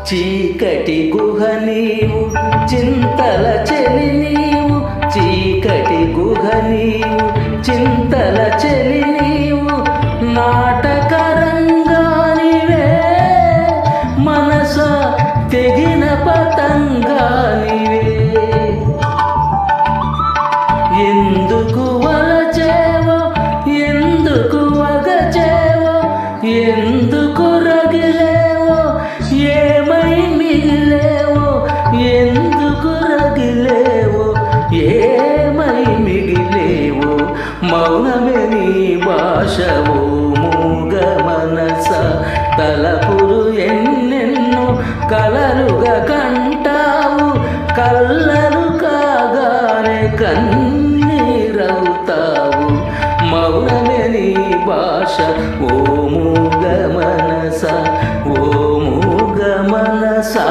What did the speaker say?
చీకటి గుహ నీవు చింతల చెలి నీవు, చీకటి గుహ నీవు చింతల చెలి నీవు, నాటకరంగానివే మనస తెగిన పతంగానివే. ఎందుకు వలచేవో ఎందుకు వగచేవో, ఎందుకు రగిలేవో ఏమై మిగిలేవో, ఎందుకు రగిలేవో ఏమై మిగిలేవో. మౌనమే నీ భాషవో మూగ మనస, తలపులు ఎన్నెన్నో కలలుగా కంటావు, కల్లలు కాగానే కన్నీరవుతావు. మౌనమే నీ భాష ఓ మూగ మనస, ఓ మూగ మనసా.